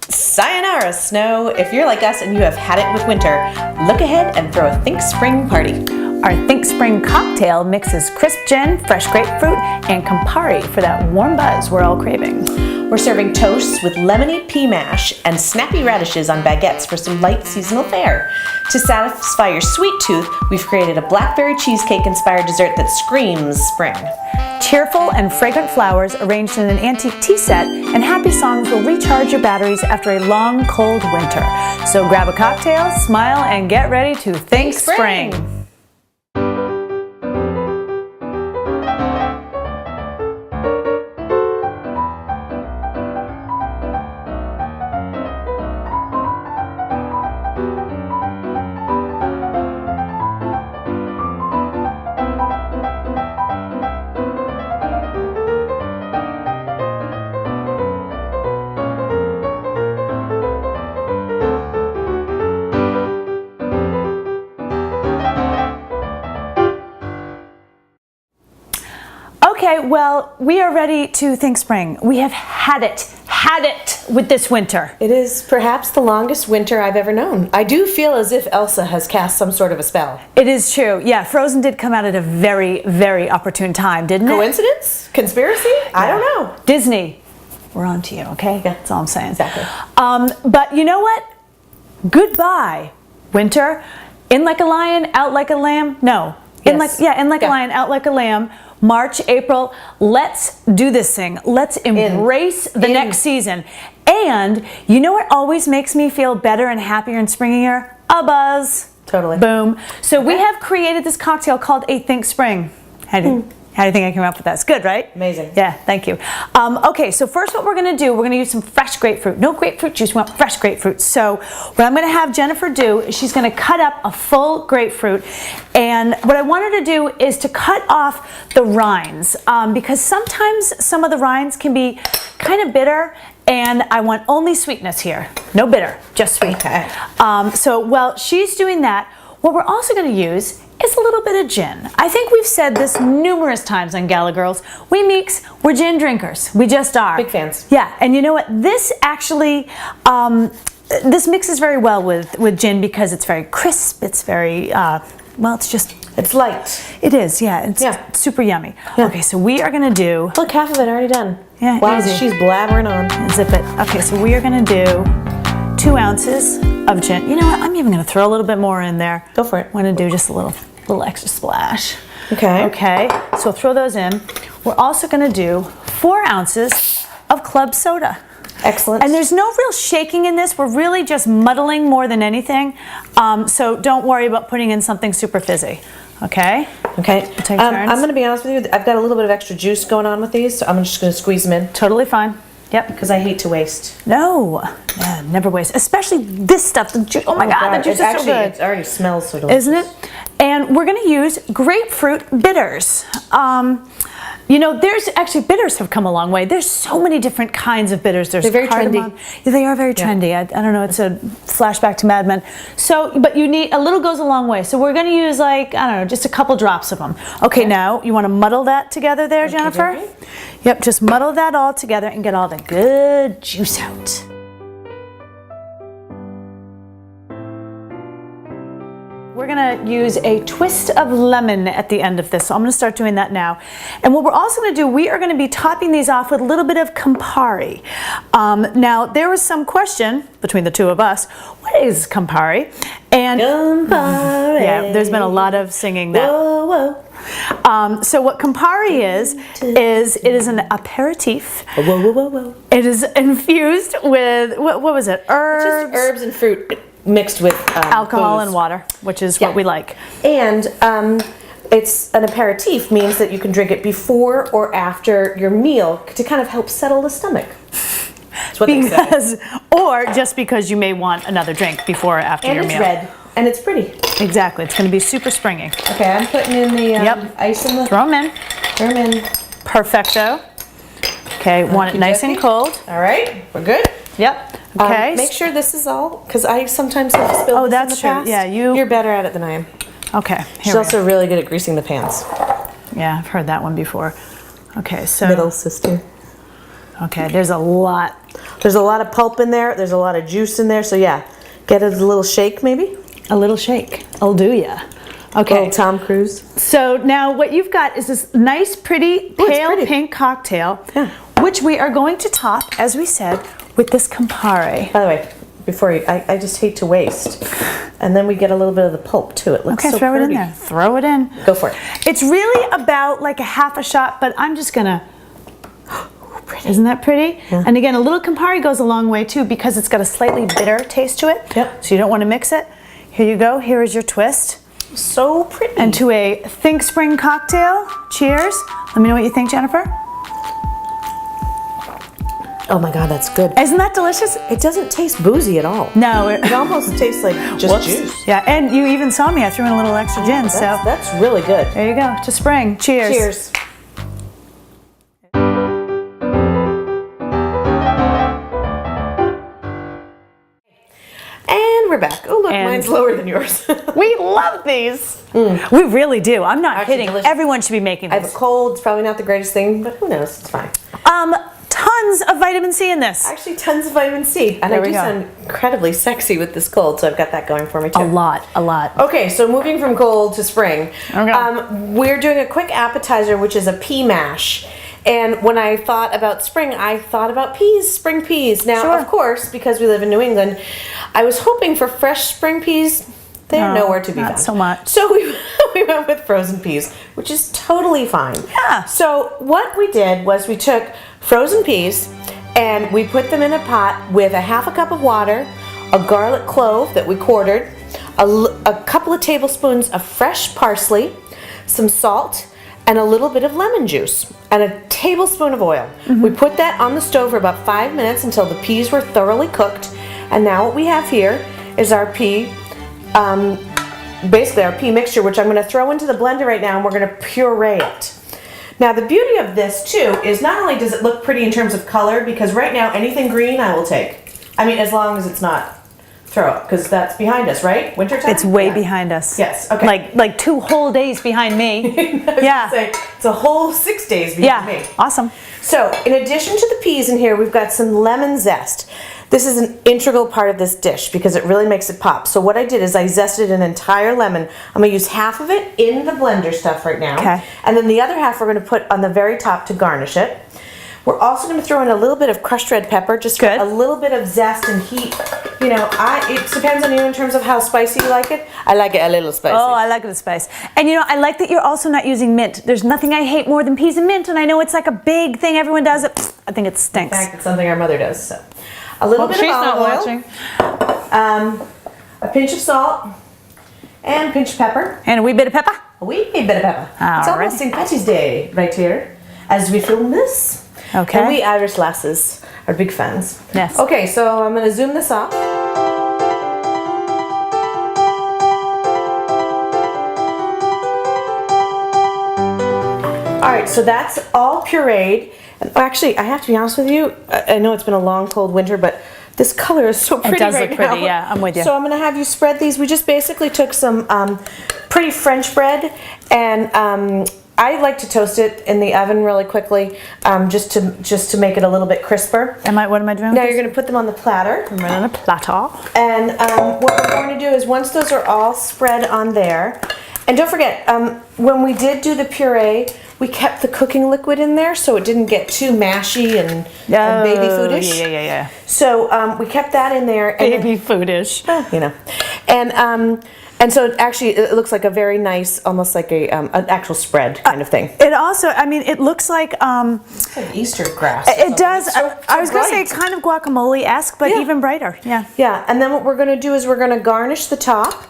Sayonara, snow! If you're like us and you have had it with winter, look ahead and throw a Think Spring party. Our Think Spring cocktail mixes crisp gin, fresh grapefruit, and Campari for that warm buzz we're all craving. We're serving toasts with lemony pea mash and snappy radishes on baguettes for some light seasonal fare. To satisfy your sweet tooth, we've created a blackberry cheesecake-inspired dessert that screams spring. Cheerful and fragrant flowers arranged in an antique tea set, and happy songs will recharge your batteries after a long, cold winter. So grab a cocktail, smile, and get ready to think spring. Okay, well, we are ready to think spring. We have had it with this winter. It is perhaps the longest winter I've ever known. I do feel as if Elsa has cast some sort of a spell. It is true. Yeah, Frozen did come out at a very, very opportune time, didn't it? Coincidence? Conspiracy? I don't know. Disney, we're on to you, okay? Yeah. That's all I'm saying. Exactly. But you know what? Goodbye, winter. In like a lion, out like a lamb. No. In like a lion, out like a lamb. March, April, let's do this thing. Let's embrace the next season. And you know what always makes me feel better and happier and springier? A buzz. Totally. Boom. So we have created this cocktail called a Think Spring. How do you think I came up with that? It's good, right? Amazing. Yeah, thank you. Okay, so first what we're going to do, we're going to use some fresh grapefruit. No grapefruit juice, we want fresh grapefruit. So what I'm going to have Jennifer do is she's going to cut up a full grapefruit. And what I want her to do is to cut off the rinds because sometimes some of the rinds can be kind of bitter, and I want only sweetness here. No bitter, just sweet. Okay. So while she's doing that, what we're also going to use is a little bit of gin. I think we've said this numerous times on Gala Girls. We Meeks, we're gin drinkers. We just are. Big fans. Yeah, and you know what? This actually, this mixes very well with gin because it's very crisp. It's very, well, it's light. It is, yeah. It's super yummy. Yeah. Okay, so we are gonna do. Look, half of it already done. Yeah, wow, easy. She's blabbering on. Zip it. Okay, so we are gonna do 2 ounces of gin. You know what? I'm even going to throw a little bit more in there. Go for it. I'm going to do just a little extra splash. Okay. Okay. So throw those in. We're also going to do 4 ounces of club soda. Excellent. And there's no real shaking in this. We're really just muddling more than anything. So don't worry about putting in something super fizzy. Okay. Okay. We'll take turns. I'm going to be honest with you. I've got a little bit of extra juice going on with these, so I'm just going to squeeze them in. Totally fine. Yep. Because I hate to waste. No. Yeah, never waste. Especially this stuff. The juice. Oh my God, the juice is so good. It already smells so delicious. Isn't it? And we're going to use grapefruit bitters. You know, there's actually, bitters have come a long way. There's so many different kinds of bitters. There's They're very cardamom. trendy. Yeah, they are very trendy. I don't know, it's a flashback to Mad Men. So, but you need, a little goes a long way. So we're going to use like, I don't know, just a couple drops of them. Okay, now you want to muddle that together there, Jennifer? Okay. Yep, just muddle that all together and get all the good juice out. We're going to use a twist of lemon at the end of this, so I'm going to start doing that now. And what we're also going to do, we are going to be topping these off with a little bit of Campari. Now, there was some question between the two of us, what is Campari? And Campari. Yeah, there's been a lot of singing that. Whoa, whoa. So what Campari is it is an aperitif. Whoa, whoa, whoa, whoa. It is infused with, what was it? Herbs? It's just herbs and fruit mixed with alcohol booze. and water, which is what we like. And it's an aperitif, means that you can drink it before or after your meal to kind of help settle the stomach. That's what they say. Or just because you may want another drink before or after your meal. And it's red, and it's pretty. Exactly, it's going to be super springy. Okay, I'm putting in the ice in the... Throw them in. Throw them in. Perfecto. Okay, want it nice and cold. All right, we're good. Yep. Okay. Make sure this is all, because I sometimes have spilled this in the past. Yeah, you're better at it than I am. Okay. She's also really good at greasing the pans. Yeah, I've heard that one before. Okay, so middle sister. Okay, there's a lot. There's a lot of pulp in there. There's a lot of juice in there. So yeah, get it a little shake maybe. A little shake. I'll do ya. Okay. Little Tom Cruise. So now what you've got is this nice, pretty, pale pink cocktail, which we are going to top, as we said, with this Campari. By the way, before you, I just hate to waste. And then we get a little bit of the pulp too. It looks so throw pretty. it in there. Throw it in. Go for it. It's really about like a half a shot, but I'm just gonna. Pretty. Isn't that pretty? Yeah. And again, a little Campari goes a long way too because it's got a slightly bitter taste to it. Yep. So you don't want to mix it. Here you go. Here is your twist. So pretty. And to a Think Spring cocktail. Cheers. Let me know what you think, Jennifer. Oh my God, that's good. Isn't that delicious? It doesn't taste boozy at all. No. It almost tastes like just juice. Yeah, and you even saw me. I threw in a little extra gin, so. That's really good. There you go. To spring. Cheers. Cheers. And we're back. Oh look, mine's lower than yours. We love these. We really do. I'm not Actually, kidding. delicious. Everyone should be making I this. have a cold. It's probably not the greatest thing, but who knows? It's fine. Tons of vitamin C in this. Actually, tons of vitamin C. And There I we do go. sound incredibly sexy with this cold, so I've got that going for me too. A lot. Okay, so moving from cold to spring, Okay. we're doing a quick appetizer, which is a pea mash. And when I thought about spring, I thought about peas, spring peas. Now, of course, because we live in New England, I was hoping for fresh spring peas. They are nowhere to be found. Not so much. So we went with frozen peas, which is totally fine. Yeah. So what we did was we took frozen peas and we put them in a pot with a half a cup of water, a garlic clove that we quartered, a couple of tablespoons of fresh parsley, some salt, and a little bit of lemon juice, and a tablespoon of oil. We put that on the stove for about 5 minutes until the peas were thoroughly cooked. And now what we have here is our pea, basically our pea mixture, which I'm gonna throw into the blender right now, and we're gonna puree it. Now the beauty of this too is not only does it look pretty in terms of color, because right now anything green I will take. I mean, as long as it's not throw up, because that's behind us, right? Wintertime? It's way behind us. Yes, okay. Like 2 whole days behind me. Yeah. It's a whole 6 days behind me. Awesome. So in addition to the peas in here, we've got some lemon zest. This is an integral part of this dish because it really makes it pop. So what I did is I zested an entire lemon. I'm gonna use half of it in the blender stuff right now. Okay. And then the other half we're gonna put on the very top to garnish it. We're also going to throw in a little bit of crushed red pepper, just for a little bit of zest and heat. You know, it depends on you in terms of how spicy you like it. I like it a little spicy. Oh, I like the spice. And you know, I like that you're also not using mint. There's nothing I hate more than peas and mint, and I know it's like a big thing. Everyone does it. I think it stinks. In fact, it's something our mother does. So, a little bit of olive oil, a pinch of salt, and a pinch of pepper. And a wee bit of pepper. A wee bit of pepper. It's almost St. Patty's Day right here as we film this. Okay. And we Irish lasses are big fans. Yes. Okay, so I'm going to zoom this up. All right, so that's all pureed. And actually, I have to be honest with you, I know it's been a long, cold winter, but this color is so pretty right now. It does look pretty, yeah, I'm with you. So I'm going to have you spread these. We just basically took some pretty French bread, and I like to toast it in the oven really quickly, just to make it a little bit crisper. What am I doing? Now you're going to put them on the platter. I'm on a platter. And what we're going to do is once those are all spread on there, and don't forget, when we did do the puree, we kept the cooking liquid in there so it didn't get too mashy and baby foodish. Yeah. So we kept that in there. And baby foodish. You know. And so actually it looks like a very nice, almost like an actual spread kind of thing. It also, I mean, it looks like it's like Easter grass. It does. So I was going to say bright. kind of guacamole-esque, but even brighter. Yeah. Yeah, and then what we're going to do is we're going to garnish the top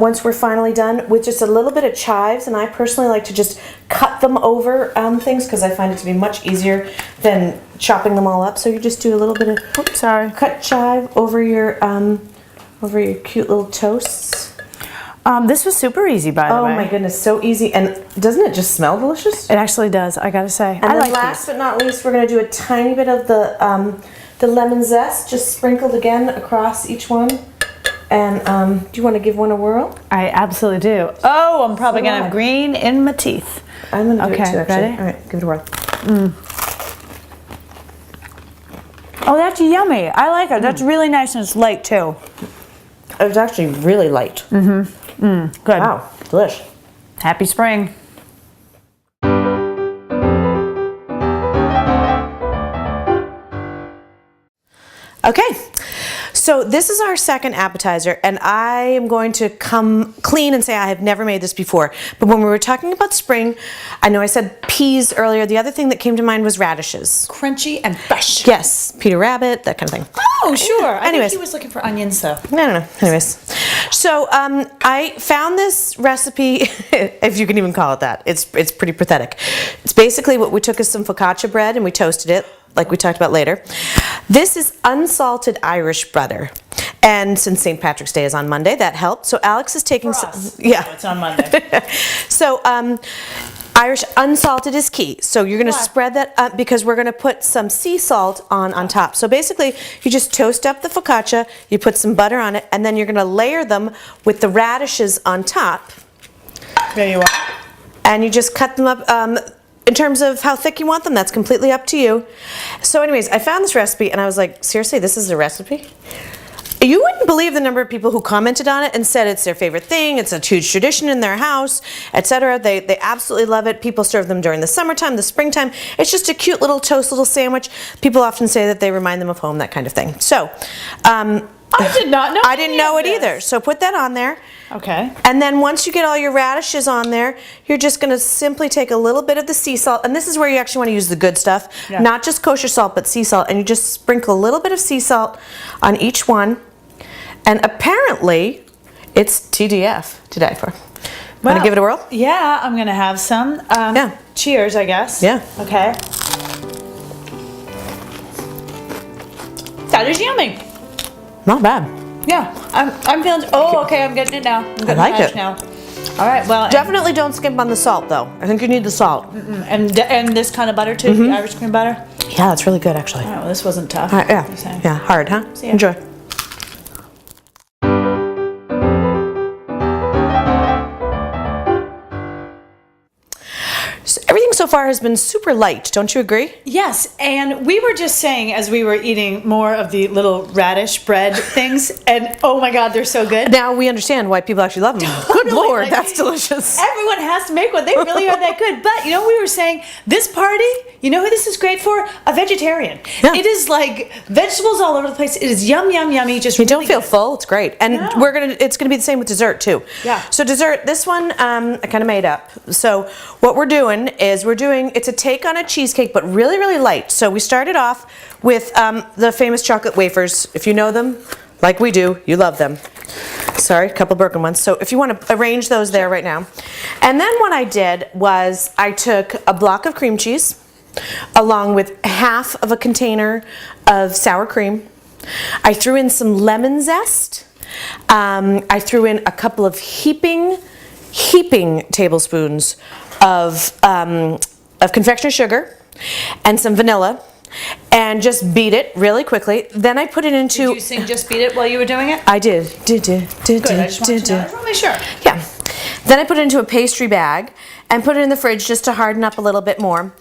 once we're finally done with just a little bit of chives, and I personally like to just cut them over things because I find it to be much easier than chopping them all up. So you just do a little bit of cut chive over your cute little toasts. This was super easy, by the way. Oh my goodness, so easy. And doesn't it just smell delicious? It actually does, I gotta say. And then last but not least, we're going to do a tiny bit of the lemon zest, just sprinkled again across each one. And do you want to give one a whirl? I absolutely do. Oh, I'm probably going to have green in my teeth. I'm going to do it too, actually. Ready? All right, give it a whirl. Oh, that's yummy. I like it. That's really nice and it's light too. It's actually really light. Good. Wow, delish. Happy spring. Okay, so this is our second appetizer, and I am going to come clean and say I have never made this before. But when we were talking about spring, I know I said peas earlier. The other thing that came to mind was radishes. Crunchy and fresh. Yes, Peter Rabbit, that kind of thing. Oh, sure. I Anyways. think he was looking for onions though. I don't know. Anyways, so I found this recipe, if you can even call it that. It's pretty pathetic. It's basically what we took is some focaccia bread and we toasted it, like we talked about later. This is unsalted Irish butter. And since St. Patrick's Day is on Monday, that helped. So Alex is taking some. Yeah. It's on Monday. So Irish unsalted is key. So you're going to spread that up because we're going to put some sea salt on top. So basically, you just toast up the focaccia, you put some butter on it, and then you're going to layer them with the radishes on top. There you are. And you just cut them up. In terms of how thick you want them, that's completely up to you. So anyways, I found this recipe and I was like, seriously, this is a recipe? You wouldn't believe the number of people who commented on it and said it's their favorite thing, it's a huge tradition in their house, etc. They absolutely love it. People serve them during the summertime, the springtime. It's just a cute little toast little sandwich. People often say that they remind them of home, that kind of thing. So, I did not know. I didn't know it either. So put that on there. Okay. And then once you get all your radishes on there, you're just going to simply take a little bit of the sea salt. And this is where you actually want to use the good stuff. Yeah. Not just kosher salt, but sea salt. And you just sprinkle a little bit of sea salt on each one. And apparently, it's TDF to die for. Want to give it a whirl? Yeah, I'm going to have some. Yeah. Cheers, I guess. Yeah. Okay. That is yummy. Not bad. Yeah, I'm feeling. Oh, okay, I'm getting it now. I'm getting I like it now. All right, well, definitely don't skimp on the salt though. I think you need the salt. and this kind of butter too, the Irish cream butter. Yeah, that's really good actually. All right, well, this wasn't tough. Yeah, hard, huh? See ya. Enjoy. So everything so far has been super light, don't you agree? Yes, and we were just saying as we were eating more of the little radish bread things, and oh my God, they're so good. Now we understand why people actually love them. Good Lord, that's delicious. Everyone has to make one. They really are that good. But you know, we were saying this party, you know who this is great for? A vegetarian. Yeah. It is like vegetables all over the place. It is yum, yum, yummy. Just you really don't feel good. full. It's great, and it's gonna be the same with dessert too. Yeah. So dessert, this one I kind of made up. So what we're doing is it's a take on a cheesecake, but really, really light. So we started off with the famous chocolate wafers. If you know them, like we do, you love them. Sorry, a couple broken ones. So if you want to arrange those there right now. And then what I did was I took a block of cream cheese along with half of a container of sour cream. I threw in some lemon zest. I threw in a couple of heaping tablespoons of confectioner's sugar and some vanilla, and just beat it really quickly. Then I put it into. Did you sing "Just Beat It" while you were doing it? I did. Good. I just wanted to know. I just want to make sure. Yeah. Then I put it into a pastry bag and put it in the fridge just to harden up a little bit more.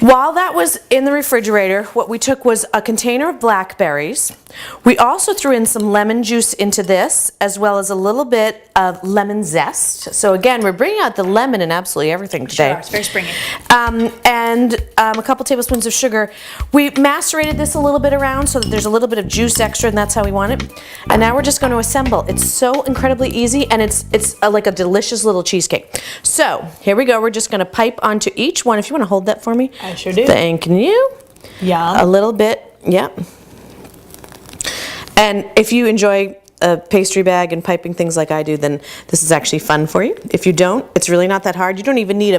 While that was in the refrigerator, what we took was a container of blackberries. We also threw in some lemon juice into this, as well as a little bit of lemon zest. So again, we're bringing out the lemon in absolutely everything today. Sure, it's very springy. And a couple tablespoons of sugar. We macerated this a little bit around so that there's a little bit of juice extra, and that's how we want it. And now we're just going to assemble. It's so incredibly easy, and it's like a delicious little cheesecake. So here we go. We're just going to pipe onto each one. If you want to hold that for me. I sure do. Thank you. Yum. A little bit, yep. And if you enjoy a pastry bag and piping things like I do, then this is actually fun for you. If you don't, it's really not that hard. You don't even need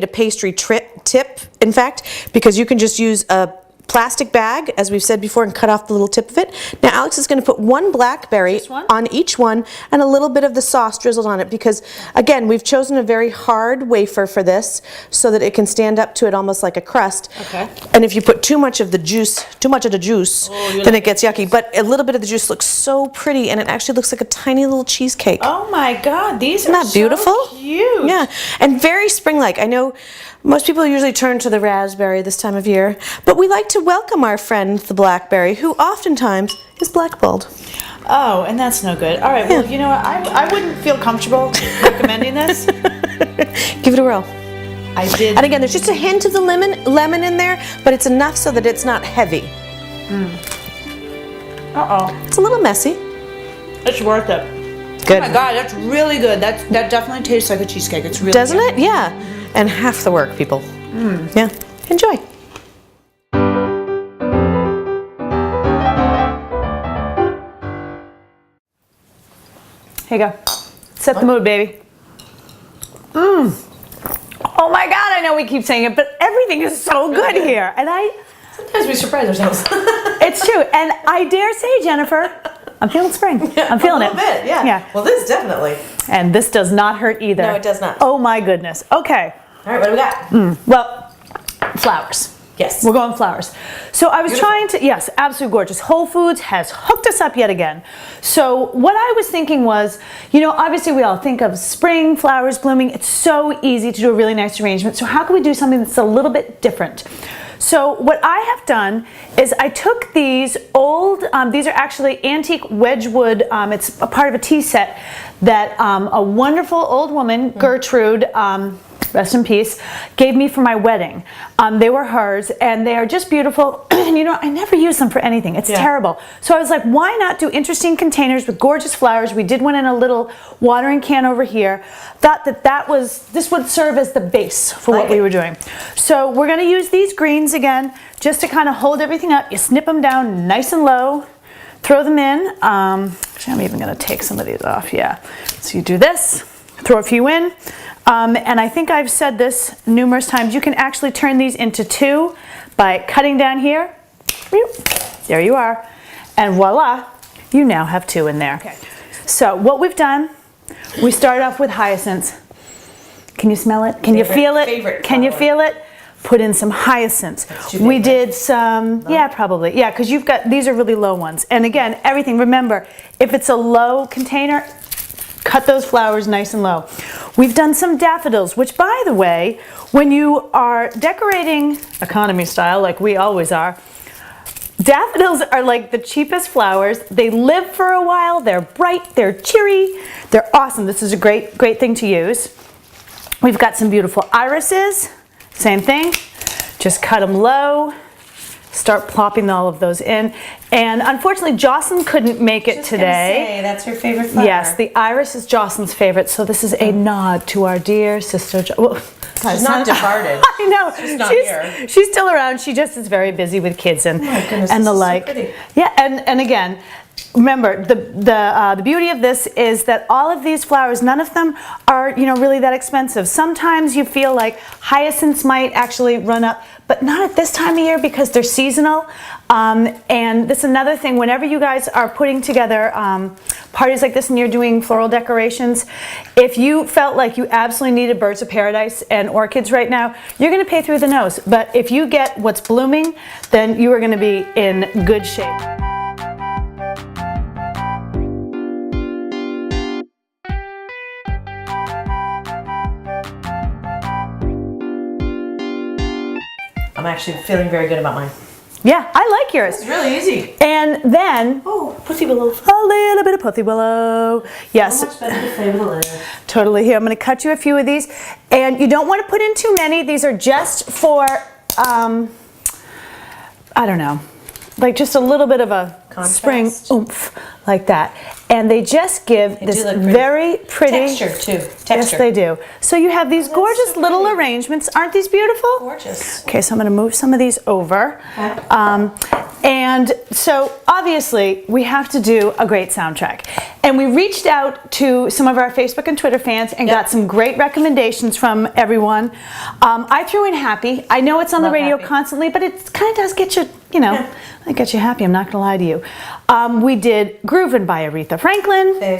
a pastry tip, in fact, because you can just use a plastic bag, as we've said before, and cut off the little tip of it. Now Alex is going to put one blackberry on each one and a little bit of the sauce drizzled on it, because again, we've chosen a very hard wafer for this so that it can stand up to it almost like a crust. Okay. And if you put too much of the juice, then it gets yucky. But a little bit of the juice looks so pretty, and it actually looks like a tiny little cheesecake. Oh my God, these Isn't are that beautiful? So cute. cute. Yeah, and very spring-like. I know most people usually turn to the raspberry this time of year, but we like to welcome our friend, the blackberry, who oftentimes is blackballed. Oh, and that's no good. All right, well, you know what? I wouldn't feel comfortable recommending this. Give it a whirl. I did. And again, there's just a hint of the lemon in there, but it's enough so that it's not heavy. Uh-oh. It's a little messy. It's worth it. Good. Oh my God, that's really good. That definitely tastes like a cheesecake. It's really Doesn't yummy. it? Yeah. And half the work, people. Yeah. Enjoy. Here you go. Set the mood, baby. Oh my God, I know we keep saying it, but everything is so good here. And Sometimes we surprise ourselves. it's true. And I dare say, Jennifer, I'm feeling spring. I'm feeling it. A little bit, yeah. Well, this definitely. And this does not hurt either. No, it does not. Oh my goodness. Okay. All right, what do we got? Well, flowers. Yes. We're going flowers. So I was trying to, yes, absolutely gorgeous. Whole Foods has hooked us up yet again. So what I was thinking was, you know, obviously we all think of spring, flowers blooming. It's so easy to do a really nice arrangement. So how can we do something that's a little bit different? So what I have done is I took these old, these are actually antique Wedgwood, it's a part of a tea set that a wonderful old woman, Gertrude, rest in peace, gave me for my wedding. They were hers, and they are just beautiful. And you know, I never use them for anything. It's terrible. So I was like, why not do interesting containers with gorgeous flowers? We did one in a little watering can over here. Thought that this would serve as the base for what we were doing. So we're gonna use these greens again, just to kind of hold everything up. You snip them down nice and low, throw them in. Actually, I'm even gonna take some of these off, yeah. So you do this, throw a few in. And I think I've said this numerous times, you can actually turn these into two by cutting down here. There you are. And voila, you now have two in there. Okay. So what we've done, we started off with hydrangeas. Can you smell it? Can you feel it? Can you feel it? Put in some hyacinths. We did some, yeah, probably. Yeah, because you've got, these are really low ones. And again, everything, remember, if it's a low container, cut those flowers nice and low. We've done some daffodils, which by the way, when you are decorating economy style, like we always are, daffodils are like the cheapest flowers. They live for a while, they're bright, they're cheery, they're awesome. This is a great thing to use. We've got some beautiful irises, same thing. Just cut them low. Start plopping all of those in. And unfortunately, Jocelyn couldn't make it today. Say, that's her favorite flower. Yes, the iris is Jocelyn's favorite, so this is a nod to our dear sister. She's not departed. I know. She's not here. She's still around. She just is very busy with kids and, and the like. So pretty. Yeah, and again, remember, the beauty of this is that all of these flowers, none of them are, you know, really that expensive. Sometimes you feel like hyacinths might actually run up, but not at this time of year because they're seasonal. And this is another thing, whenever you guys are putting together parties like this and you're doing floral decorations, if you felt like you absolutely needed birds of paradise and orchids right now, you're gonna pay through the nose. But if you get what's blooming, then you are gonna be in good shape. I'm actually feeling very good about mine. Yeah, I like yours. It's really easy. And then, pussy willow. A little bit of pussy willow. Yes. So much better to flavor the layer. Totally. Here, I'm going to cut you a few of these. And you don't want to put in too many. These are just for, I don't know, like just a little bit of a contrast. Spring oomph, like that. And they just give this very pretty texture too. Yes, they do. So you have these gorgeous little arrangements. Aren't these beautiful? Gorgeous. Okay, so I'm going to move some of these over. Okay. And so obviously we have to do a great soundtrack. And we reached out to some of our Facebook and Twitter fans and got some great recommendations from everyone. I threw in Happy. I know it's on the radio constantly, but it kind of does get you, you know, it gets you happy. I'm not going to lie to you. We did Groovin' by Aretha Franklin.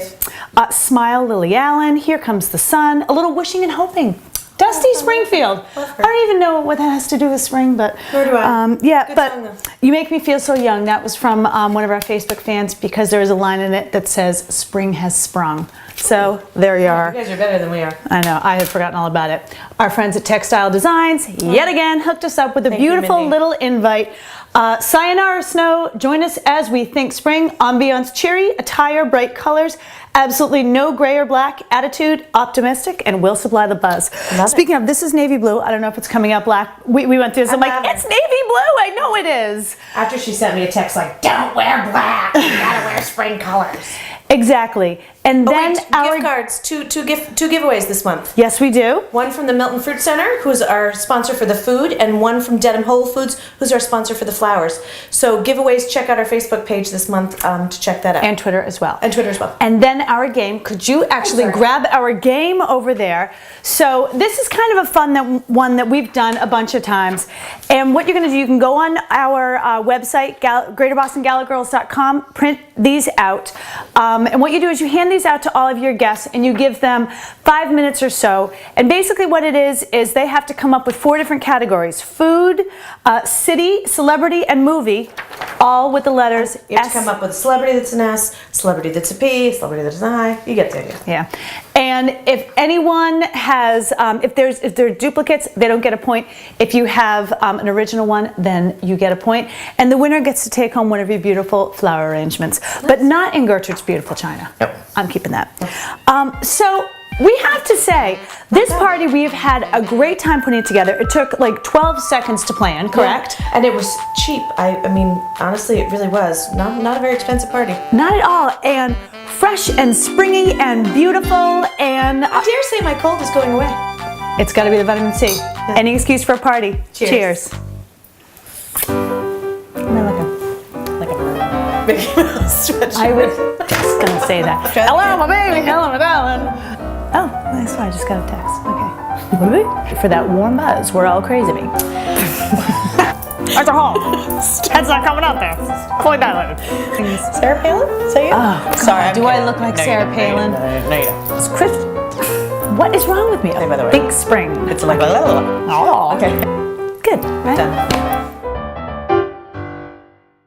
Smile, Lily Allen. Here Comes the Sun. A little Wishing and Hoping. Dusty Springfield. I don't even know what that has to do with spring, but Nor do I. yeah, Good but song, though. You Make Me Feel So Young. That was from one of our Facebook fans because there is a line in it that says "Spring has sprung." So there you are. You guys are better than we are. I know, I had forgotten all about it. Our friends at Textile Designs, yet again, hooked us up with a beautiful Mindy. little invite. Sayonara Snow, join us as we think spring. Ambiance cheery, attire, bright colors, absolutely no gray or black, attitude, optimistic, and we'll supply the buzz. Speaking of, this is navy blue. I don't know if it's coming up black. We went through this. I'm like, it's navy blue. I know it is. After she sent me a text like, don't wear black. You gotta wear spring colors. Exactly. And then gift cards, two giveaways this month. Yes, we do. One from the Milton Fruit Center, who's our sponsor for the food, and one from Dedham Whole Foods, who's our sponsor for the flowers. So giveaways, check out our Facebook page this month to check that out. And Twitter as well. And Twitter as well. And then our game, could you actually grab our game over there? So this is kind of a fun one that we've done a bunch of times. And what you're going to do, you can go on our website, greaterbostongallagirls.com, print these out. And what you do is you hand these out to all of your guests and you give them 5 minutes or so. And basically what it is they have to come up with 4 different categories: food, city, celebrity, and movie, all with the letters You have to come up with a celebrity that's an S, celebrity that's a P, celebrity that's an I. You get the idea. Yeah. And if anyone has, if there are duplicates, they don't get a point. If you have an original one, then you get a point. And the winner gets to take home one of your beautiful flower arrangements, but not in Gertrude's beautiful china. Nope. I'm keeping that. So we have to say, this party we've had a great time putting it together. It took like 12 seconds to plan, correct? Yeah. And it was cheap. I mean, honestly, it really was. Not a very expensive party. Not at all. And fresh and springy and beautiful and... I dare say my cold is going away. It's got to be the vitamin C. Yeah. Any excuse for a party. Cheers. Mickey Mouse sweatshirt. I was just gonna say that. Hello, my baby. Hello, my darling. Oh, that's why I just got a text. Okay. For that warm buzz, we're all crazy. That's a home. That's not coming out there. Fully dilated. Sarah Palin? Say it. Oh, sorry. Do I look like Sarah Palin? No, you don't. It's Chris. What is wrong with me? Say by the way. Think spring. It's like, oh. Okay. Good. Right? Done.